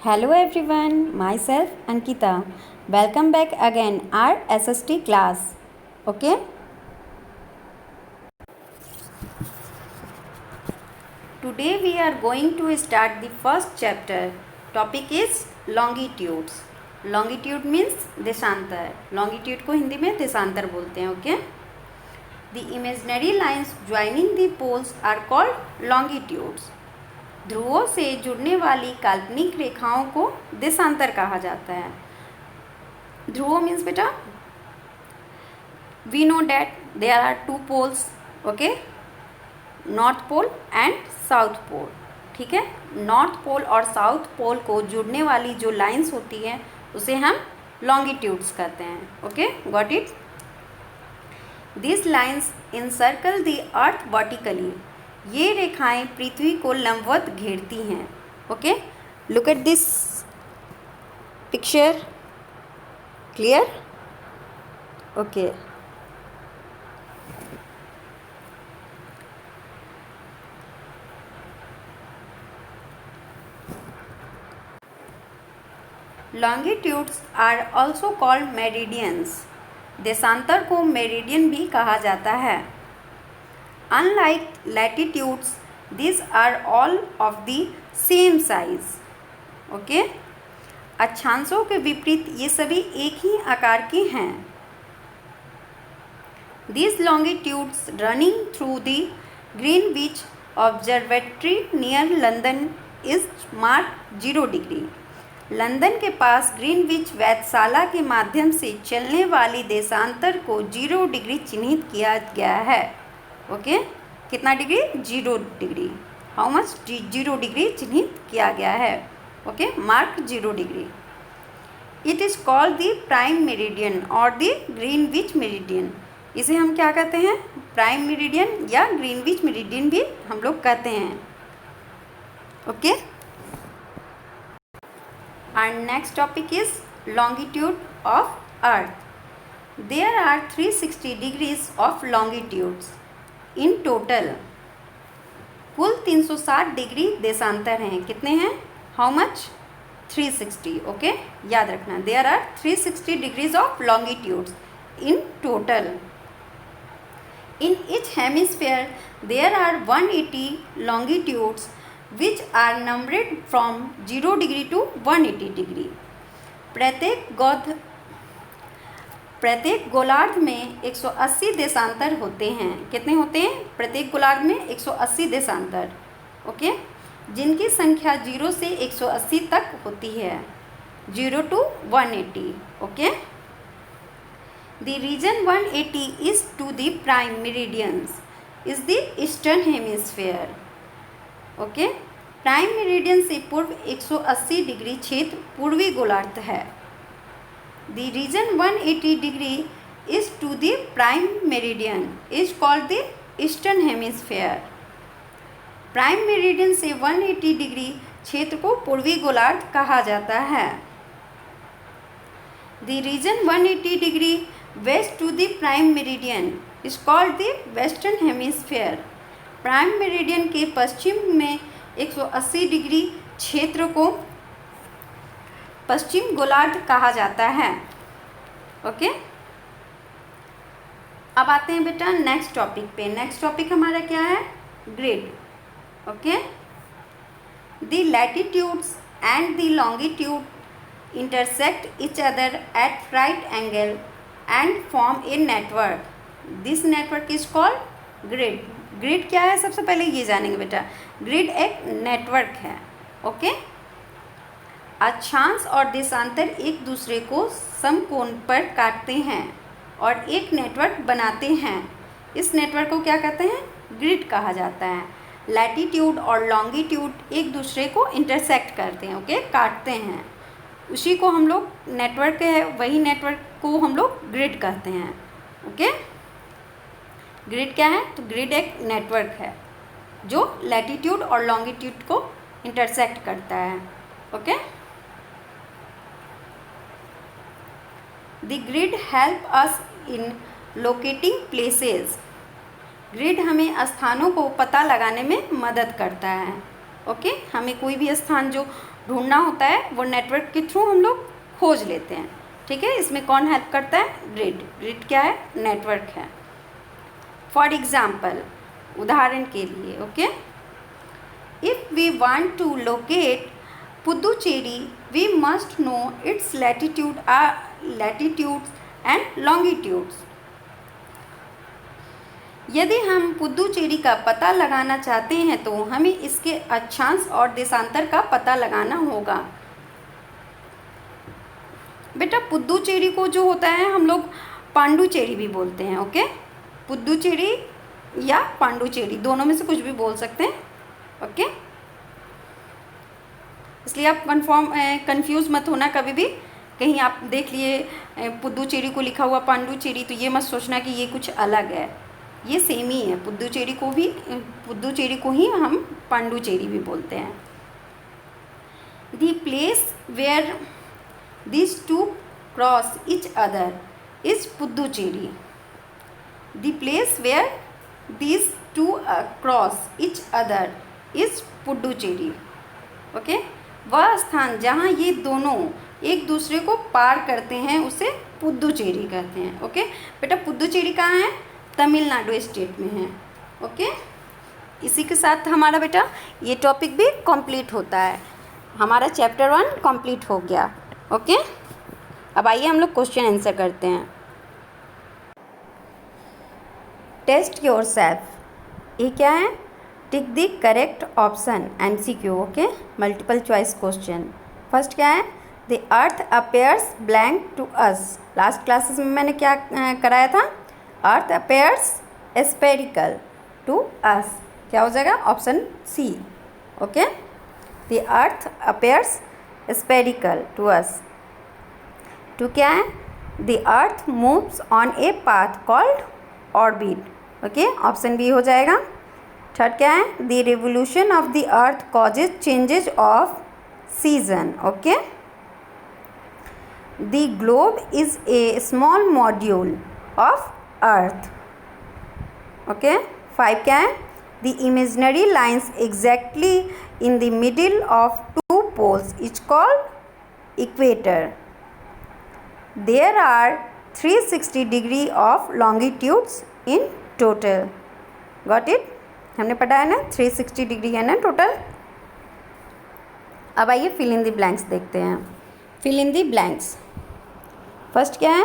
Hello everyone, myself Ankita. Welcome back again our SST class. Okay? Today we are going to start the first chapter. Topic is longitudes. Longitude means देशांतर. Longitude को हिंदी में देशांतर बोलते हैं. Okay? The imaginary lines joining the poles are called longitudes. ध्रुवों से जुड़ने वाली काल्पनिक रेखाओं को देशांतर कहा जाता है. ध्रुवों मीन्स बेटा we know that there are two poles. Okay, north pole and south pole. ठीक है, नॉर्थ पोल और साउथ पोल को जुड़ने वाली जो लाइंस होती हैं उसे हम लॉन्गिट्यूड्स कहते हैं. Okay, got it. This lines encircle the earth vertically. ये रेखाएं पृथ्वी को लंबवत घेरती हैं. Okay, look at this picture. Clear? Okay. Longitudes are also called meridians. देशांतर को मेरिडियन भी कहा जाता है. Unlike latitudes, these are all of the same size. Okay? अक्षांशों के विपरीत ये सभी एक ही आकार के हैं. These longitudes running through the Greenwich Observatory near London is marked 0 degree. London के पास ग्रीनविच वेधशाला के माध्यम से चलने वाली देशांतर को 0 डिग्री चिन्हित किया गया है. ओके, कितना degree? 0 degree. How much? 0 degree चिन्हित किया गया है. Okay, mark 0 degree. It is called the prime meridian और द ग्रीनविच मेरिडियन. इसे हम क्या कहते हैं? प्राइम मेरिडियन या ग्रीनविच मेरिडियन भी हम लोग कहते हैं. Okay, and next topic is longitude of earth. There are 360 degrees of longitudes in total. कुल 360 डिग्री देशांतर हैं. कितने हैं? How much? 360. ओके, याद रखना. There are 360 degrees of longitudes in total. In each hemisphere there are 180 longitudes which are numbered from 0 degree to 180 degree. प्रत्येक गोलार्ध में 180 देशांतर होते हैं. कितने होते हैं? प्रत्येक गोलार्ध में 180 देशांतर. ओके, जिनकी संख्या 0 से 180 तक होती है. 0 to 180. Okay, the reason 180 is to the prime meridians is the eastern hemisphere. Okay, prime meridian से पूर्व 180 डिग्री क्षेत्र पूर्वी गोलार्ध है. The region 180 degree is to the prime meridian is called the eastern hemisphere. Prime meridian से 180 degree क्षेत्र को पूर्वी गोलार्ध कहा जाता है. The region 180 degree west to the prime meridian is called the western hemisphere. Prime meridian के पश्चिम में 180 डिग्री क्षेत्र को पश्चिम गोलार्ध कहा जाता है. ओके, अब आते हैं बेटा नेक्स्ट टॉपिक पे. नेक्स्ट टॉपिक हमारा क्या है? Grid. Okay, the latitudes and the longitude intersect each other at right angle and form a network. This network is called grid. Grid क्या है? सबसे पहले ये जानेंगे बेटा. ग्रिड एक नेटवर्क है. ओके, अक्षांश और देशांतर एक दूसरे को समकोण पर काटते हैं और एक नेटवर्क बनाते हैं. इस नेटवर्क को क्या कहते हैं? ग्रिड कहा जाता है. लैटिट्यूड और लॉन्गिट्यूड एक दूसरे को इंटरसेक्ट करते हैं. ओके, काटते हैं. उसी को हम लोग नेटवर्क है, वही नेटवर्क को हम लोग ग्रिड कहते हैं. ओके, ग्रिड क्या है? तो ग्रिड एक नेटवर्क है जो लैटिट्यूड और लॉन्गिट्यूड को इंटरसेक्ट करता है. Okay, The grid help us in locating places. Grid हमें स्थानों को पता लगाने में मदद करता है. ओके, हमें कोई भी स्थान जो ढूंढना होता है वो नेटवर्क के थ्रू हम लोग खोज लेते हैं। ठीक है, इसमें कौन हेल्प करता है? ग्रिड। ग्रिड क्या है? नेटवर्क है। फॉर एग्जाम्पल, उदाहरण के लिए, okay, if we want to locate Puducherry we must know its latitudes and longitudes. यदि हम पुदुचेरी का पता लगाना चाहते हैं तो हमें इसके अक्षांश और देशांतर का पता लगाना होगा। बेटा पुदुचेरी को जो होता है हम लोग पांडुचेरी भी बोलते हैं। ओके, पुदुचेरी या पांडुचेरी दोनों में से कुछ भी बोल सकते हैं। ओके, इसलिए आप कंफ्यूज मत होना कभी भी। कहीं आप देख लिए पुदुचेरी को लिखा हुआ पांडुचेरी तो ये मत सोचना कि ये कुछ अलग है, ये सेम ही है। पुदुचेरी को ही हम पांडुचेरी भी बोलते हैं। The place where these two cross each other is Puducherry. The place where these two cross each other is Puducherry. Okay, वह स्थान जहाँ ये दोनों एक दूसरे को पार करते हैं उसे पुदुचेरी कहते हैं। ओके बेटा, पुदुचेरी कहाँ है? तमिलनाडु स्टेट में है। ओके, इसी के साथ हमारा बेटा ये टॉपिक भी कंप्लीट होता है। हमारा चैप्टर 1 कंप्लीट हो गया। ओके, अब आइए हम लोग क्वेश्चन आंसर करते हैं। टेस्ट योरसेल्फ, ये क्या है? Tick the correct option, MCQ। Okay, multiple choice question. First क्या है? The earth appears blank to us. Last classes में मैंने क्या कराया था? Earth appears spherical to us. क्या हो जाएगा? Option C। Okay, the earth appears spherical to us. Two क्या है? The earth moves on a path called orbit. Okay, option B हो जाएगा। थर्ड क्या है? The revolution of the earth causes changes off season. Okay, the globe is a small module of earth. Okay, 5 क्या है? The imaginary lines exactly in the middle of two poles is called equator. There are 360 degree of longitudes in total. Got it? हमने पढ़ा है ना, 360 degree है ना total. अब आइए फिल इन द ब्लैंक्स देखते हैं। Fill in the blanks. First क्या है?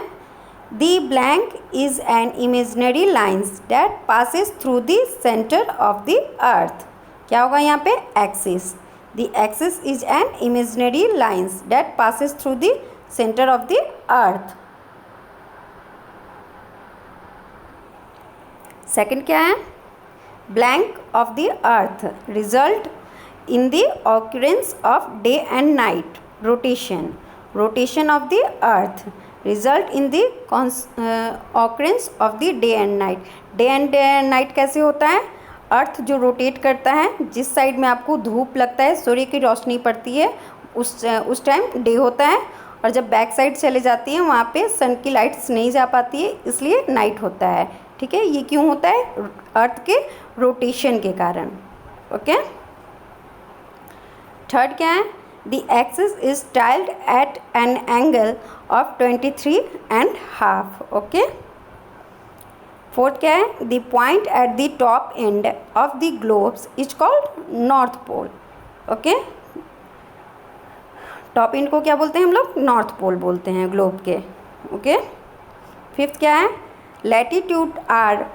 The blank is an imaginary lines that passes through the centre of the earth. क्या होगा यहाँ पे? Axis. The axis is an imaginary lines that passes through the centre of the earth. Second क्या है? Blank of the earth result in the occurrence of day and night rotation. Rotation of the earth result in the occurrence of the day and night. Day and night कैसे होता है? अर्थ जो rotate करता है, जिस side में आपको धूप लगता है, सूर्य की रोशनी पड़ती है, उस टाइम डे होता है, और जब बैक साइड चले जाती है वहाँ पे सन की लाइट्स नहीं जा पाती है, इसलिए नाइट होता है। ठीक है, ये क्यों होता है? अर्थ के रोटेशन के कारण। ओके, थर्ड क्या है? The axis is tilted at an angle of 23.5। Okay, fourth क्या है? The point at the top end of the globes is called north pole. Okay, top end को क्या बोलते हैं हम लोग? नॉर्थ पोल बोलते हैं ग्लोब के। ओके, फिफ्थ क्या है? Latitude are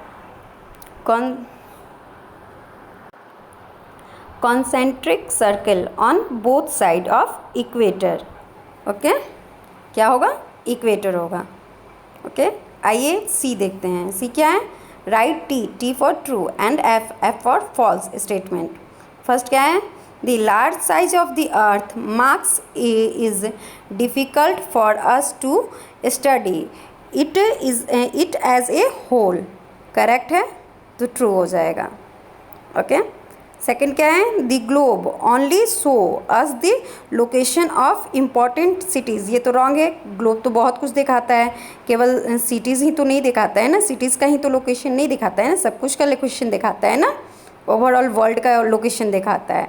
concentric circle on both side of equator. Okay, क्या होगा? इक्वेटर होगा। ओके, आइए सी देखते हैं। सी क्या है? Write T for true and F for false statement. First क्या है? The large size of the earth marks is difficult for us to study it as a whole. Correct है, तो ट्रू हो जाएगा। ओके, सेकेंड क्या है? The globe only show us the location of important cities. ये तो wrong है, globe तो बहुत कुछ दिखाता है, केवल सिटीज़ ही तो नहीं दिखाता है ना, सिटीज़ का ही तो लोकेशन नहीं दिखाता है ना, सब कुछ का लोकेशन दिखाता है ना, ओवरऑल वर्ल्ड का लोकेशन दिखाता है।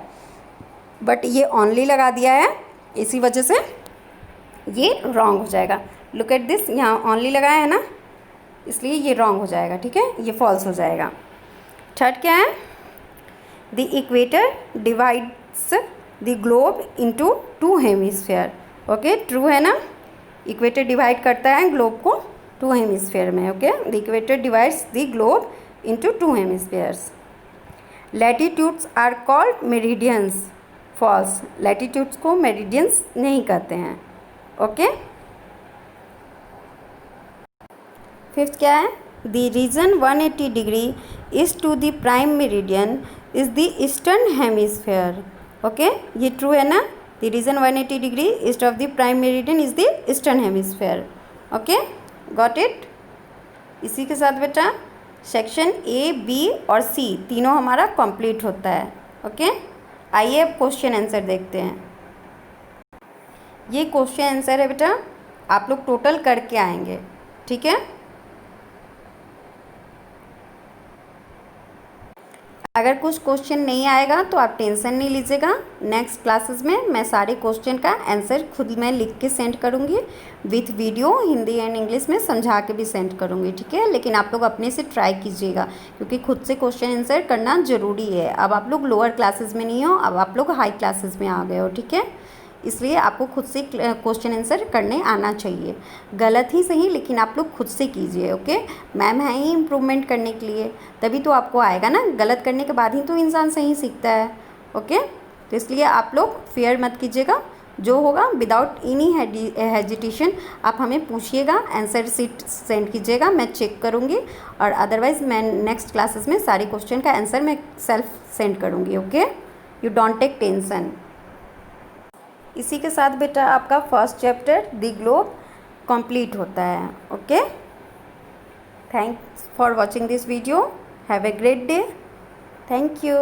बट ये ओनली लगा दिया है, इसी वजह से ये रॉन्ग हो जाएगा। लुक एट दिस, यहाँ ओनली लगाया है ना, इसलिए ये रॉन्ग हो जाएगा, ठीक है, ये फॉल्स हो जाएगा। थर्ड क्या है, the equator divides the globe into 2 hemisphere. Okay, true है ना, इक्वेटर डिवाइड करता है ग्लोब को 2 हेमिस्फीयर में। Okay, the equator divides the globe into 2 hemispheres. Latitudes are called meridians. False, latitudes को मेरिडियंस नहीं कहते हैं। ओके, फिफ्थ क्या है, the reason 180 degree is to the prime meridian is the eastern hemisphere. Okay, ये true है ना, the reason 180 degree east of the prime meridian is the eastern hemisphere. Okay, got it. इसी के साथ बेटा section A, B और सी तीनों हमारा कंप्लीट होता है। ओके, आइए अब क्वेश्चन आंसर देखते हैं। ये क्वेश्चन आंसर है बेटा, आप लोग टोटल करके आएंगे, ठीक है। अगर कुछ क्वेश्चन नहीं आएगा तो आप टेंशन नहीं लीजिएगा, नेक्स्ट क्लासेस में मैं सारे क्वेश्चन का आंसर खुद मैं लिख के सेंड करूँगी, with video Hindi and English में समझा के भी सेंड करूँगी, ठीक है। लेकिन आप लोग अपने से ट्राई कीजिएगा, क्योंकि खुद से क्वेश्चन आंसर करना ज़रूरी है। अब आप लोग लोअर क्लासेस में नहीं हो, अब आप लोग हाई क्लासेस में आ गए हो, ठीक है। इसलिए आपको खुद से क्वेश्चन आंसर करने आना चाहिए, गलत ही सही, लेकिन आप लोग खुद से कीजिए। ओके, मैम है ही इम्प्रूवमेंट करने के लिए, तभी तो आपको आएगा ना, गलत करने के बाद ही तो इंसान सही सीखता है। ओके, तो इसलिए आप लोग फेयर मत कीजिएगा, जो होगा विदाउट एनी हेजिटेशन आप हमें पूछिएगा, आंसर शीट सेंड कीजिएगा, मैं चेक करूँगी, और अदरवाइज़ मैं नेक्स्ट क्लासेस में सारे क्वेश्चन का आंसर मैं सेल्फ सेंड करूँगी। Okay, you don't take tension. इसी के साथ बेटा आपका first chapter the globe complete होता है। Okay, thanks for watching this video, have a great day, thank you.